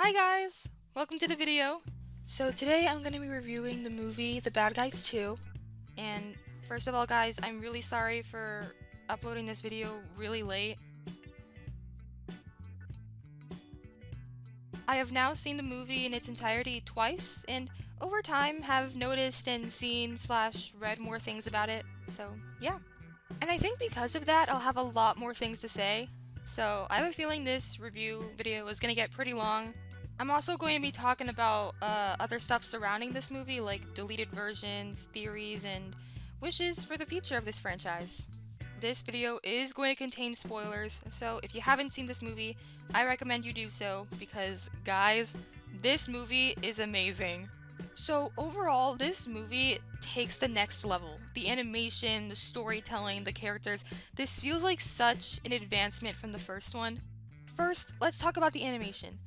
Hi guys! Welcome to the video. So today I'm going to be reviewing the movie The Bad Guys 2. And first of all guys, I'm really sorry for uploading this video really late. I have now seen the movie in its entirety twice, and over time have noticed and seen / read more things about it, so yeah. And I think because of that, I'll have a lot more things to say. So I have a feeling this review video is going to get pretty long. I'm also going to be talking about other stuff surrounding this movie, like deleted versions, theories, and wishes for the future of this franchise. This video is going to contain spoilers, so if you haven't seen this movie, I recommend you do so because, guys, this movie is amazing. So overall, this movie takes the next level. The animation, the storytelling, the characters, this feels like such an advancement from the first one. First, let's talk about the animation.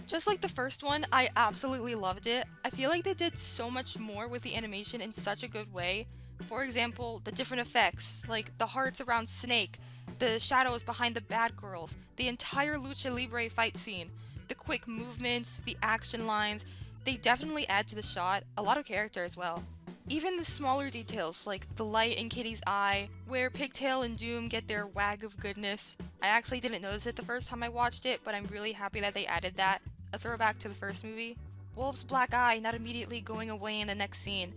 Just like the first one, I absolutely loved it. I feel like they did so much more with the animation in such a good way. For example, the different effects, like the hearts around Snake, the shadows behind the bad girls, the entire Lucha Libre fight scene, the quick movements, the action lines, they definitely add to the shot, a lot of character as well. Even the smaller details, like the light in Kitty's eye, where Pigtail and Doom get their wag of goodness. I actually didn't notice it the first time I watched it, but I'm really happy that they added that. A throwback to the first movie. Wolf's black eye not immediately going away in the next scene.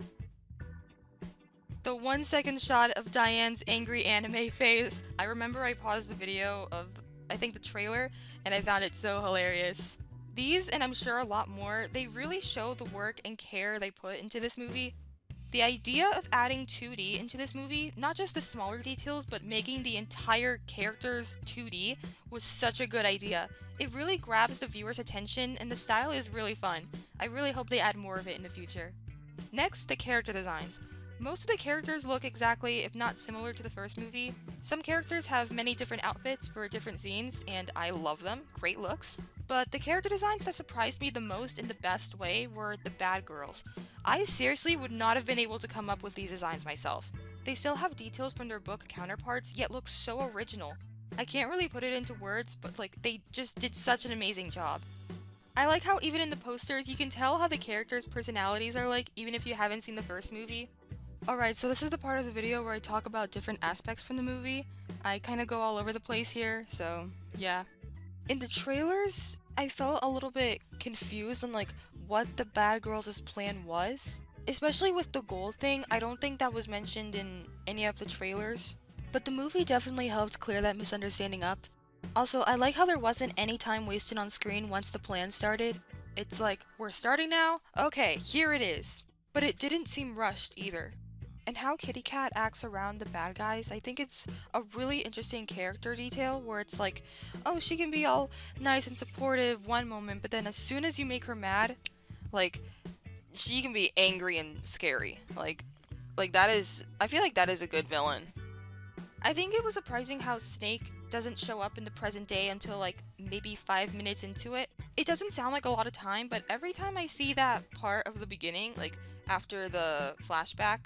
The 1 second shot of Diane's angry anime face. I remember I paused the video of, I think the trailer, and I found it so hilarious. These, and I'm sure a lot more, they really show the work and care they put into this movie. The idea of adding 2D into this movie, not just the smaller details, but making the entire characters 2D, was such a good idea. It really grabs the viewer's attention, and the style is really fun. I really hope they add more of it in the future. Next, the character designs. Most of the characters look exactly, if not similar to the first movie. Some characters have many different outfits for different scenes, and I love them, great looks. But the character designs that surprised me the most in the best way were the bad girls. I seriously would not have been able to come up with these designs myself. They still have details from their book counterparts, yet look so original. I can't really put it into words, but like, they just did such an amazing job. I like how even in the posters, you can tell how the characters' personalities are like, even if you haven't seen the first movie. Alright, so this is the part of the video where I talk about different aspects from the movie. I kinda go all over the place here, so yeah. In the trailers, I felt a little bit confused on like what the bad girls' plan was. Especially with the gold thing, I don't think that was mentioned in any of the trailers. But the movie definitely helped clear that misunderstanding up. Also, I like how there wasn't any time wasted on screen once the plan started. It's like, we're starting now? Okay, here it is. But it didn't seem rushed either. And how Kitty Cat acts around the bad guys, I think it's a really interesting character detail where it's like, oh, she can be all nice and supportive one moment, but then as soon as you make her mad, like, she can be angry and scary. Like that is, I feel like that is a good villain. I think it was surprising how Snake doesn't show up in the present day until like maybe 5 minutes into it. It doesn't sound like a lot of time, but every time I see that part of the beginning, like after the flashback,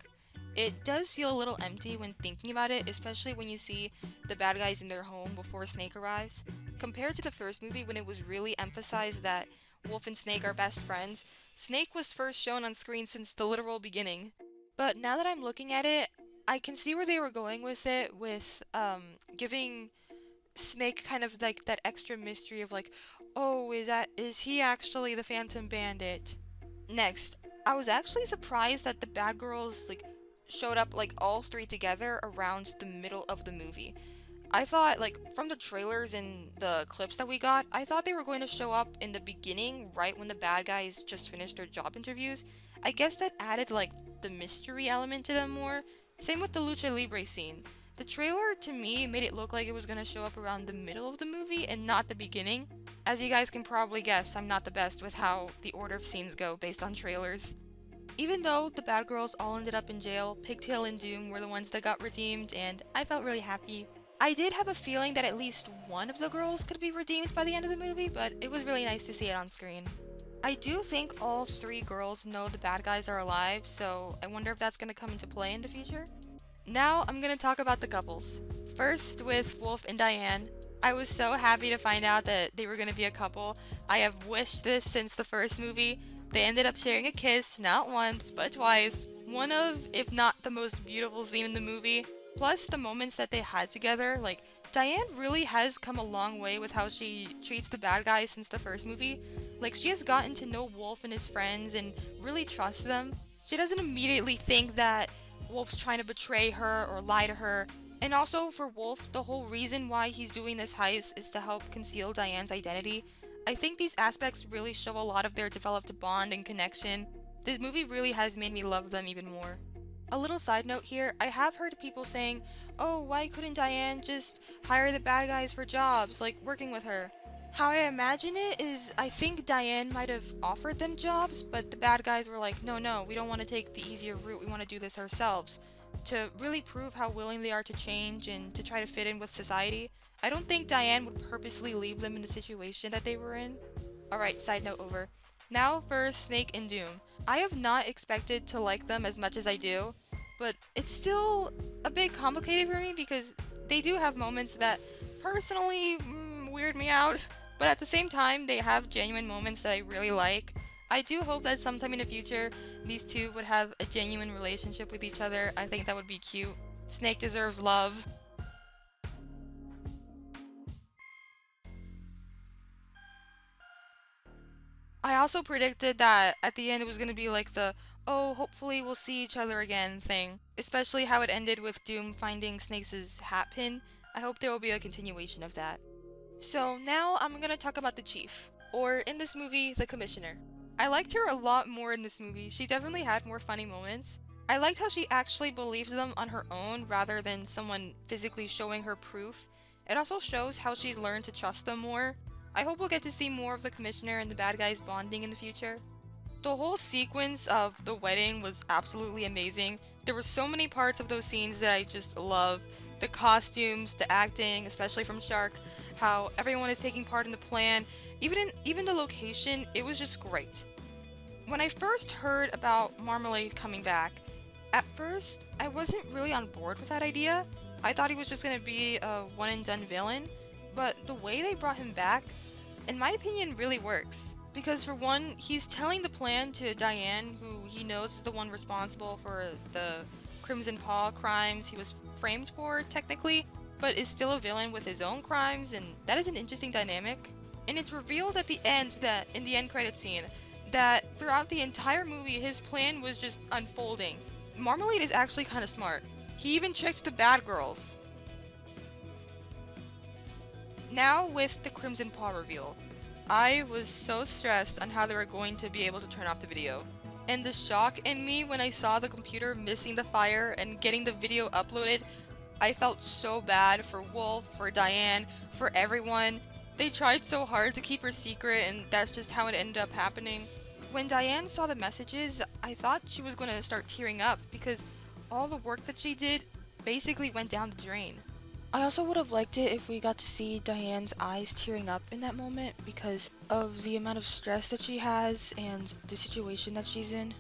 it does feel a little empty when thinking about it, especially when you see the bad guys in their home before Snake arrives. Compared to the first movie when it was really emphasized that Wolf and Snake are best friends, Snake was first shown on screen since the literal beginning. But now that I'm looking at it, I can see where they were going with it, with giving Snake kind of like that extra mystery of like, oh, is he actually the Phantom Bandit? Next, I was actually surprised that the bad girls like showed up like all three together around the middle of the movie. I thought, like, from the trailers and the clips that we got, I thought they were going to show up in the beginning, right when the bad guys just finished their job interviews. I guess that added, like, the mystery element to them more. Same with the Lucha Libre scene. The trailer, to me, made it look like it was going to show up around the middle of the movie and not the beginning. As you guys can probably guess, I'm not the best with how the order of scenes go based on trailers. Even though the bad girls all ended up in jail, Pigtail and Doom were the ones that got redeemed, and I felt really happy. I did have a feeling that at least one of the girls could be redeemed by the end of the movie, but it was really nice to see it on screen. I do think all 3 girls know the bad guys are alive, so I wonder if that's going to come into play in the future. Now I'm going to talk about the couples. First with Wolf and Diane. I was so happy to find out that they were gonna be a couple. I have wished this since the first movie. They ended up sharing a kiss, not once, but twice. One of, if not the most beautiful scene in the movie. Plus the moments that they had together, like, Diane really has come a long way with how she treats the bad guys since the first movie. Like, she has gotten to know Wolf and his friends and really trusts them. She doesn't immediately think that Wolf's trying to betray her or lie to her. And also for Wolf, the whole reason why he's doing this heist is to help conceal Diane's identity. I think these aspects really show a lot of their developed bond and connection. This movie really has made me love them even more. A little side note here, I have heard people saying, oh, why couldn't Diane just hire the bad guys for jobs, like working with her? How I imagine it is, I think Diane might have offered them jobs, but the bad guys were like, no, no, we don't want to take the easier route, we want to do this ourselves. To really prove how willing they are to change and to try to fit in with society. I don't think Diane would purposely leave them in the situation that they were in. Alright, side note over. Now for Snake and Doom. I have not expected to like them as much as I do, but it's still a bit complicated for me because they do have moments that personally weird me out, but at the same time they have genuine moments that I really like. I do hope that sometime in the future these two would have a genuine relationship with each other. I think that would be cute. Snake deserves love. I also predicted that at the end it was going to be like the, oh, hopefully we'll see each other again thing. Especially how it ended with Doom finding Snake's hat pin. I hope there will be a continuation of that. So now I'm going to talk about the Chief, or in this movie, the Commissioner. I liked her a lot more in this movie. She definitely had more funny moments. I liked how she actually believed them on her own rather than someone physically showing her proof. It also shows how she's learned to trust them more. I hope we'll get to see more of the Commissioner and the bad guys bonding in the future. The whole sequence of the wedding was absolutely amazing. There were so many parts of those scenes that I just love. The costumes, the acting, especially from Shark, how everyone is taking part in the plan, even the location, it was just great. When I first heard about Marmalade coming back, at first I wasn't really on board with that idea. I thought he was just gonna be a one and done villain, but the way they brought him back, in my opinion, really works. Because for one, he's telling the plan to Diane, who he knows is the one responsible for the Crimson Paw crimes he was framed for, technically, but is still a villain with his own crimes, and that is an interesting dynamic. And it's revealed at the end that, in the end credit scene, that throughout the entire movie, his plan was just unfolding. Marmalade is actually kind of smart. He even tricked the bad girls. Now with the Crimson Paw reveal, I was so stressed on how they were going to be able to turn off the video. And the shock in me when I saw the computer missing the fire and getting the video uploaded, I felt so bad for Wolf, for Diane, for everyone. They tried so hard to keep her secret, and that's just how it ended up happening. When Diane saw the messages, I thought she was going to start tearing up because all the work that she did basically went down the drain. I also would have liked it if we got to see Diane's eyes tearing up in that moment because of the amount of stress that she has and the situation that she's in.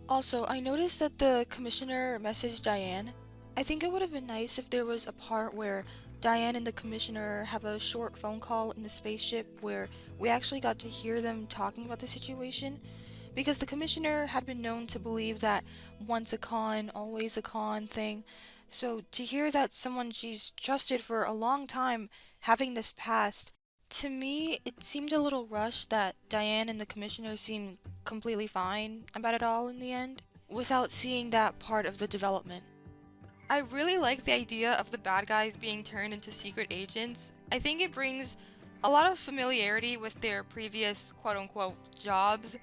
Also, I noticed that the commissioner messaged Diane. I think it would have been nice if there was a part where Diane and the commissioner have a short phone call in the spaceship where we actually got to hear them talking about the situation. Because the commissioner had been known to believe that once a con, always a con thing. So to hear that someone she's trusted for a long time having this past, to me it seemed a little rushed that Diane and the commissioner seemed completely fine about it all in the end, without seeing that part of the development. I really like the idea of the bad guys being turned into secret agents. I think it brings a lot of familiarity with their previous quote-unquote jobs.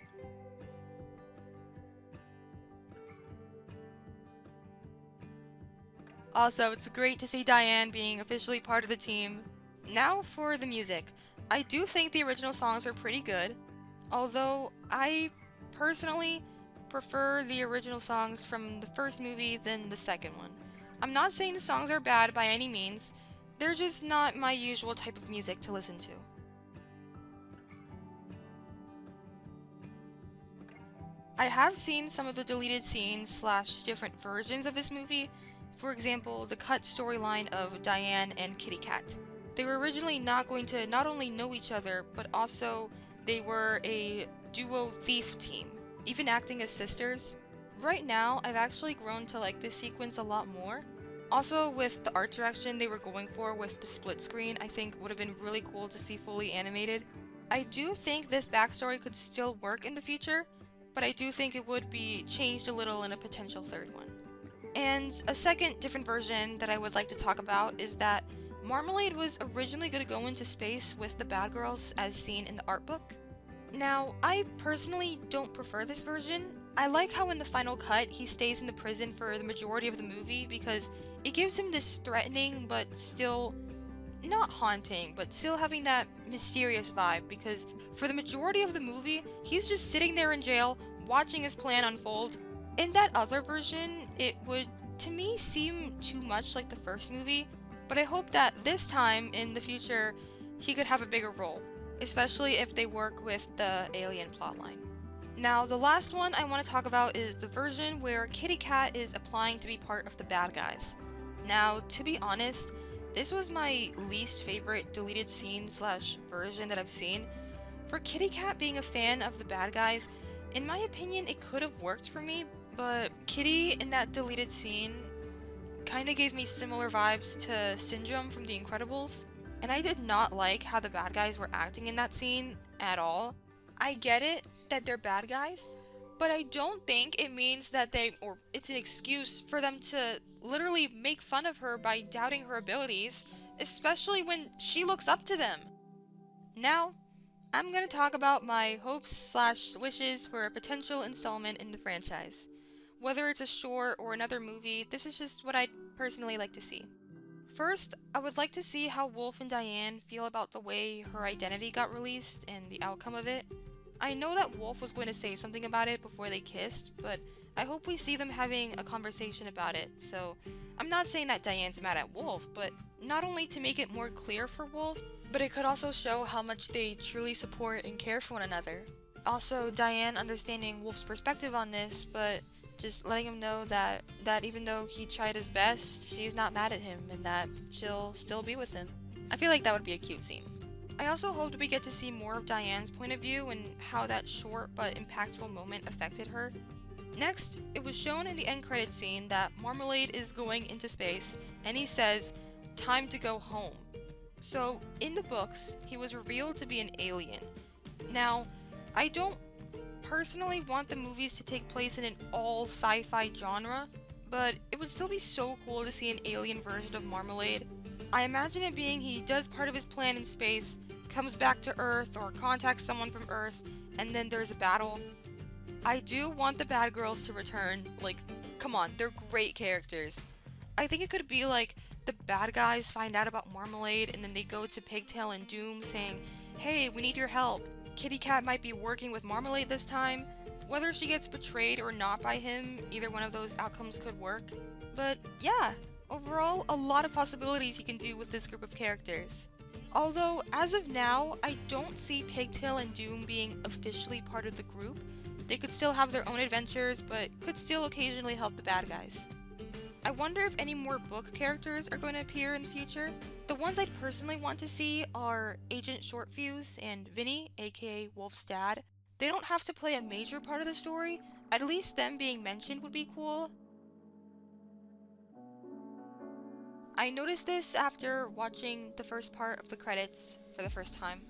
Also, it's great to see Diane being officially part of the team. Now for the music. I do think the original songs are pretty good, although I personally prefer the original songs from the first movie than the second one. I'm not saying the songs are bad by any means, they're just not my usual type of music to listen to. I have seen some of the deleted scenes slash different versions of this movie. For example, the cut storyline of Diane and Kitty Cat. They were originally not going to not only know each other, but also they were a duo thief team, even acting as sisters. Right now, I've actually grown to like this sequence a lot more. Also, with the art direction they were going for with the split screen, I think would have been really cool to see fully animated. I do think this backstory could still work in the future, but I do think it would be changed a little in a potential third one. And a second different version that I would like to talk about is that Marmalade was originally going to go into space with the bad girls as seen in the art book. Now, I personally don't prefer this version. I like how in the final cut he stays in the prison for the majority of the movie because it gives him this threatening but still not haunting, but still having that mysterious vibe because for the majority of the movie, he's just sitting there in jail watching his plan unfold. In that other version, it would, to me, seem too much like the first movie, but I hope that this time in the future, he could have a bigger role, especially if they work with the alien plotline. Now, the last one I want to talk about is the version where Kitty Cat is applying to be part of the bad guys. Now, to be honest, this was my least favorite deleted scene / version that I've seen. For Kitty Cat being a fan of the bad guys, in my opinion, it could have worked for me, but Kitty in that deleted scene kind of gave me similar vibes to Syndrome from The Incredibles, and I did not like how the bad guys were acting in that scene at all. I get it that they're bad guys, but I don't think it means that or it's an excuse for them to literally make fun of her by doubting her abilities, especially when she looks up to them. Now, I'm gonna talk about my hopes / wishes for a potential installment in the franchise. Whether it's a short or another movie, this is just what I'd personally like to see. First, I would like to see how Wolf and Diane feel about the way her identity got released and the outcome of it. I know that Wolf was going to say something about it before they kissed, but I hope we see them having a conversation about it, so I'm not saying that Diane's mad at Wolf, but not only to make it more clear for Wolf, but it could also show how much they truly support and care for one another. Also, Diane understanding Wolf's perspective on this, but just letting him know that even though he tried his best, she's not mad at him and that she'll still be with him. I feel like that would be a cute scene. I also hope we get to see more of Diane's point of view and how that short but impactful moment affected her. Next, it was shown in the end credits scene that Marmalade is going into space and he says, "Time to go home." So, in the books, he was revealed to be an alien. Now, I don't personally want the movies to take place in an all sci-fi genre, but it would still be so cool to see an alien version of Marmalade. I imagine it being he does part of his plan in space, comes back to Earth or contacts someone from Earth, and then there's a battle. I do want the bad girls to return. Like, come on, they're great characters. I think it could be like the bad guys find out about Marmalade and then they go to Pigtail and Doom saying, "Hey, we need your help. Kitty Cat might be working with Marmalade this time." Whether she gets betrayed or not by him, either one of those outcomes could work. But yeah, overall, a lot of possibilities you can do with this group of characters. Although, as of now, I don't see Pigtail and Doom being officially part of the group. They could still have their own adventures, but could still occasionally help the bad guys. I wonder if any more book characters are going to appear in the future. The ones I'd personally want to see are Agent Shortfuse and Vinny, aka Wolf's dad. They don't have to play a major part of the story, at least them being mentioned would be cool. I noticed this after watching the first part of the credits for the first time.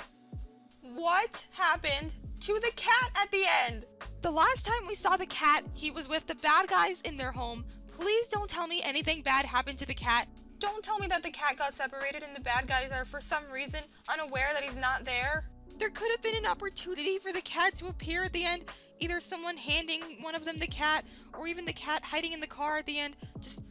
What happened to the cat at the end? The last time we saw the cat, he was with the bad guys in their home. Please don't tell me anything bad happened to the cat. Don't tell me that the cat got separated and the bad guys are for some reason unaware that he's not there. There could have been an opportunity for the cat to appear at the end. Either someone handing one of them the cat, or even the cat hiding in the car at the end. Just,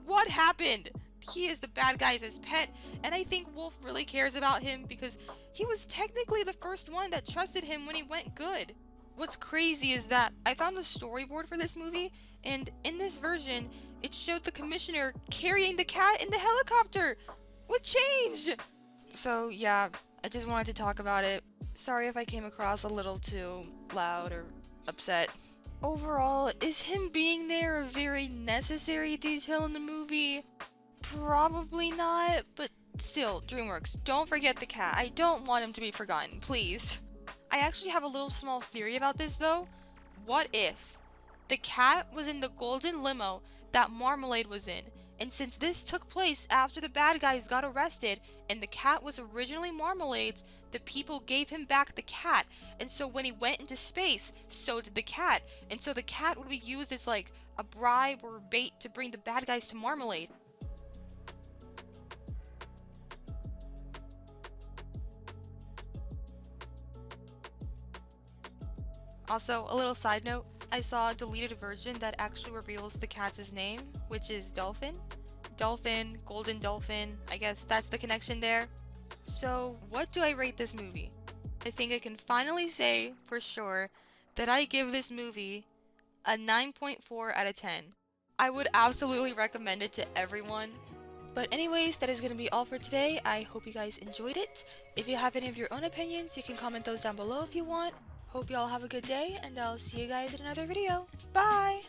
what happened? He is the bad guy's pet, and I think Wolf really cares about him because he was technically the first one that trusted him when he went good. What's crazy is that I found the storyboard for this movie, and in this version, it showed the commissioner carrying the cat in the helicopter. What changed? So yeah, I just wanted to talk about it. Sorry if I came across a little too loud or upset. Overall, is him being there a very necessary detail in the movie? Probably not, but Still, DreamWorks, don't forget the cat. I don't want him to be forgotten, please. I actually have a little small theory about this though. What if the cat was in the golden limo that Marmalade was in? And since this took place after the bad guys got arrested and the cat was originally Marmalade's, the people gave him back the cat. And so when he went into space, so did the cat. And so the cat would be used as like a bribe or bait to bring the bad guys to Marmalade. Also, a little side note, I saw a deleted version that actually reveals the cat's name, which is Dolphin. Dolphin, Golden Dolphin, I guess that's the connection there. So, what do I rate this movie? I think I can finally say, for sure, that I give this movie a 9.4 out of 10. I would absolutely recommend it to everyone. But anyways, that is going to be all for today. I hope you guys enjoyed it. If you have any of your own opinions, you can comment those down below if you want. Hope you all have a good day, and I'll see you guys in another video. Bye!